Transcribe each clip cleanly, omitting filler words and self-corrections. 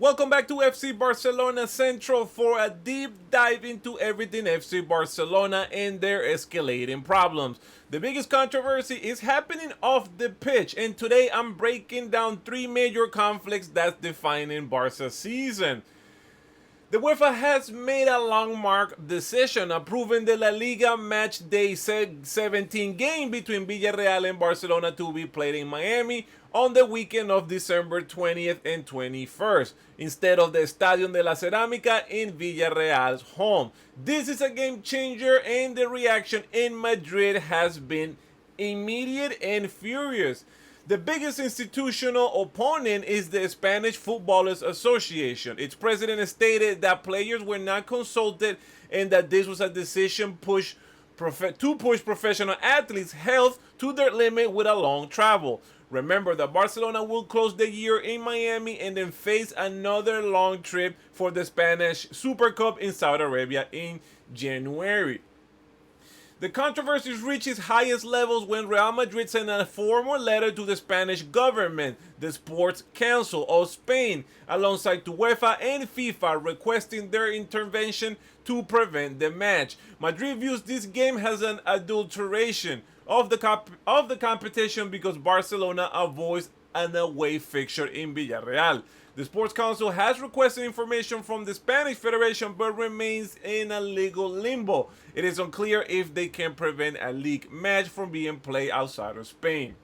Welcome back to FC Barcelona Central for a deep dive into everything FC Barcelona and their escalating problems. The biggest controversy is happening off the pitch, and today I'm breaking down three major conflicts that's defining Barca's season. The UEFA has made a landmark decision approving the La Liga match day 17 game between Villarreal and Barcelona to be played in Miami on the weekend of December 20th and 21st instead of the Estadio de la Cerámica in Villarreal's home. This is a game changer, and the reaction in Madrid has been immediate and furious. The biggest institutional opponent is the Spanish Footballers Association. Its president stated that players were not consulted and that this was a decision to push professional athletes' health to their limit with a long travel. Remember that Barcelona will close the year in Miami and then face another long trip for the Spanish Super Cup in Saudi Arabia in January. The controversy reached its highest levels when Real Madrid sent a formal letter to the Spanish government, the Sports Council of Spain, alongside to UEFA and FIFA, requesting their intervention to prevent the match. Madrid views this game as an adulteration of the competition because Barcelona avoids an away fixture in Villarreal. The Sports Council has requested information from the Spanish Federation but remains in a legal limbo. It is unclear if they can prevent a league match from being played outside of Spain.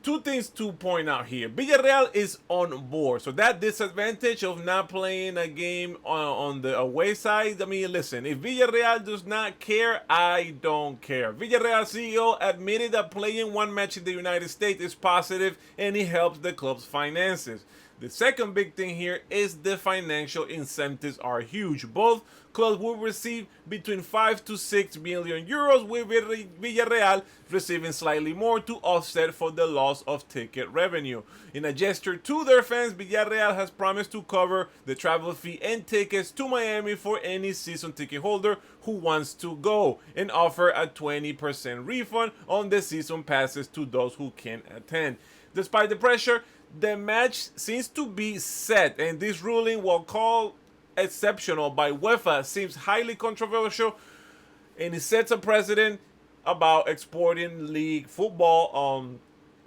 Two things to point out here. Villarreal is on board, so that disadvantage of not playing a game on the away side, I mean, listen, if Villarreal does not care, I don't care. Villarreal CEO admitted that playing one match in the United States is positive and it helps the club's finances. The second big thing here is the financial incentives are huge. Both clubs will receive between 5 to 6 million euros, with Villarreal receiving slightly more to offset for the loss of ticket revenue. In a gesture to their fans, Villarreal has promised to cover the travel fee and tickets to Miami for any season ticket holder who wants to go, and offer a 20% refund on the season passes to those who can't attend. Despite the pressure, the match seems to be set, and this ruling, while called exceptional by UEFA, seems highly controversial, and it sets a precedent about exporting league football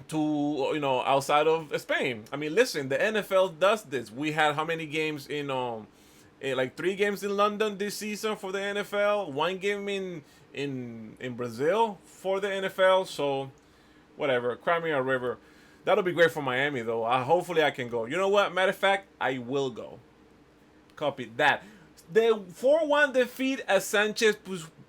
to outside of Spain. I mean, listen, the NFL does this. We had how many games like 3 games in London this season for the NFL, 1 game in Brazil for the NFL. So whatever, Crimea River. That'll be great for Miami, though. Hopefully I can go. You know what? Matter of fact, I will go. Copy that. The 4-1 defeat at Sanchez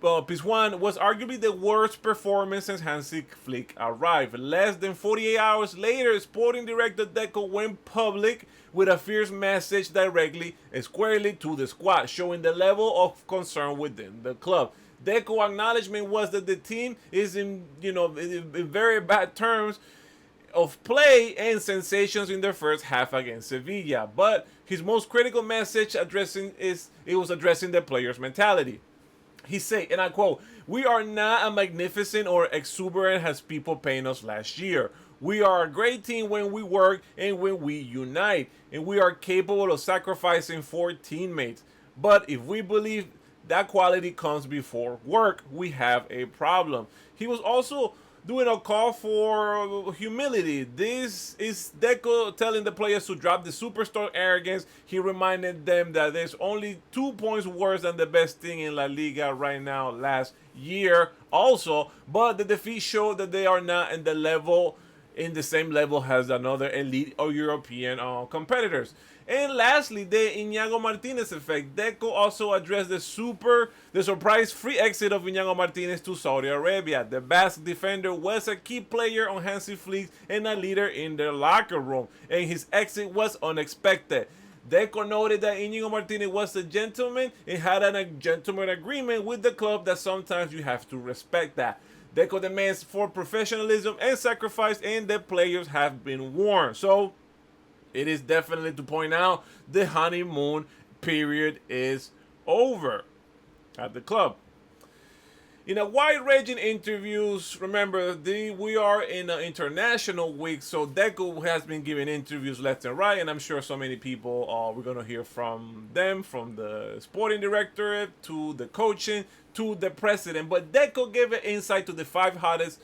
Pizjuan was arguably the worst performance since Hansi Flick arrived. Less than 48 hours later, Sporting Director Deco went public with a fierce message directly and squarely to the squad, showing the level of concern within the club. Deco's acknowledgement was that the team is in very bad terms of play and sensations in their first half against Sevilla, but his most critical message addressing the players' mentality. He said, and I quote, "We are not as magnificent or exuberant as people paint us last year. We are a great team when we work and when we unite, and we are capable of sacrificing for teammates. But if we believe that quality comes before work, we have a problem." He was also doing a call for humility. This is Deco telling the players to drop the superstar arrogance. He reminded them that there's only 2 points worse than the best thing in La Liga right now last year also, but the defeat showed that they are not in the same level as another elite or European competitors. And lastly, the Iñigo Martinez effect. Deco also addressed the surprise free exit of Iñigo Martinez to Saudi Arabia. The Basque defender was a key player on Hansi Flick and a leader in their locker room, and his exit was unexpected. Deco noted that Iñigo Martinez was a gentleman and had a gentleman agreement with the club that sometimes you have to respect that. Deco demands for professionalism and sacrifice, and the players have been warned. So it is definitely to point out the honeymoon period is over at the club. In a wide-ranging interviews, remember we are in an international week, so Deco has been giving interviews left and right, and I'm sure so many people we're gonna hear from them, from the sporting director to the coaching to the president. But Deco gave an insight to the 5 hottest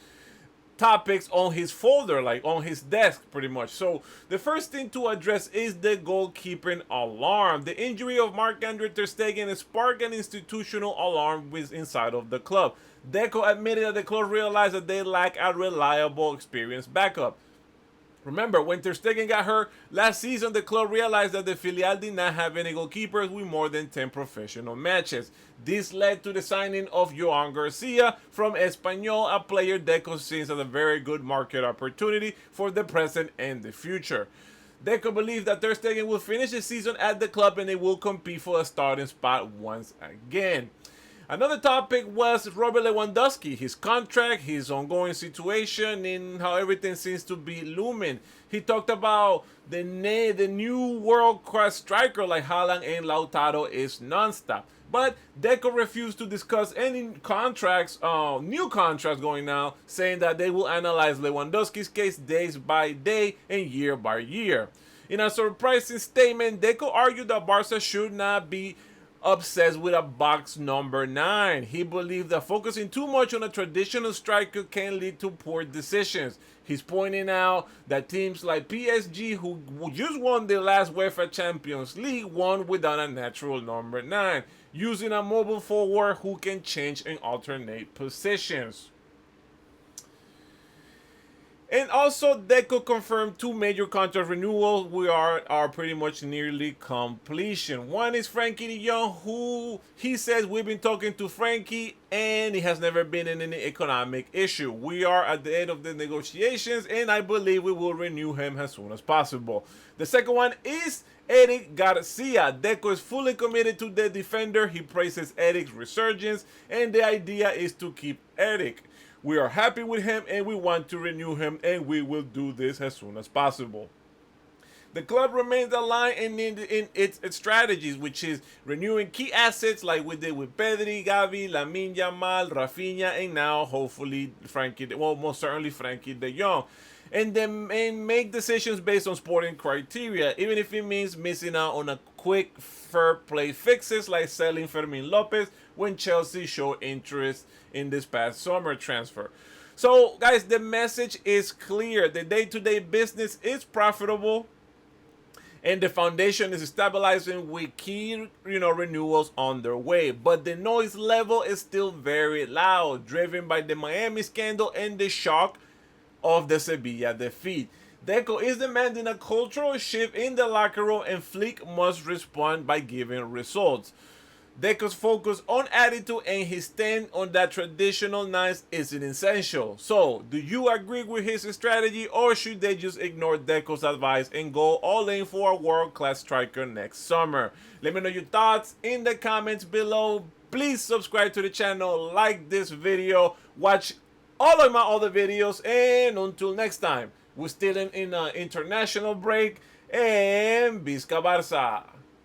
topics on his folder, like on his desk, pretty much. So the first thing to address is the goalkeeping alarm. The injury of Marc-Andre ter Stegen sparked an institutional alarm inside of the club. Deco admitted that the club realized that they lack a reliable, experienced backup. Remember, when ter Stegen got hurt last season, the club realized that the filial did not have any goalkeepers with more than 10 professional matches. This led to the signing of Joan Garcia from Espanyol, a player Deco sees as a very good market opportunity for the present and the future. Deco believes that ter Stegen will finish the season at the club and they will compete for a starting spot once again. Another topic was Robert Lewandowski, his contract, his ongoing situation, and how everything seems to be looming. He talked about the new world-class striker like Haaland and Lautaro is non-stop. But Deco refused to discuss any contracts, new contracts going now, saying that they will analyze Lewandowski's case day by day and year by year. In a surprising statement, Deco argued that Barca should not be obsessed with a box number 9. He believed that focusing too much on a traditional striker can lead to poor decisions. He's pointing out that teams like PSG, who just won their last UEFA Champions League, won without a natural number 9, using a mobile forward who can change and alternate positions. And also, Deco confirmed 2 major contract renewals we are pretty much nearly completion. One is Frankie de Jong, who he says we've been talking to Frankie and he has never been in any economic issue. We are at the end of the negotiations and I believe we will renew him as soon as possible. The second one is Eric Garcia. Deco is fully committed to the defender. He praises Eric's resurgence and the idea is to keep Eric. We are happy with him and we want to renew him and we will do this as soon as possible. The club remains aligned in its strategies, which is renewing key assets like we did with Pedri, Gavi, Lamine Yamal, Rafinha, and now hopefully most certainly Frankie de Jong. And then make decisions based on sporting criteria, even if it means missing out on a quick fair play fixes like selling Fermin Lopez when Chelsea showed interest in this past summer transfer. So guys, the message is clear. The day-to-day business is profitable and the foundation is stabilizing with key renewals on their way, but the noise level is still very loud, driven by the Miami scandal and the shock of the Sevilla defeat. Deco is demanding a cultural shift in the locker room and Flick must respond by giving results. Deco's focus on attitude and his stand on that traditional nice isn't essential. So, do you agree with his strategy or should they just ignore Deco's advice and go all in for a world-class striker next summer? Let me know your thoughts in the comments below. Please subscribe to the channel, like this video, watch all of my other videos, and until next time, we're still in an international break, and Visca Barça!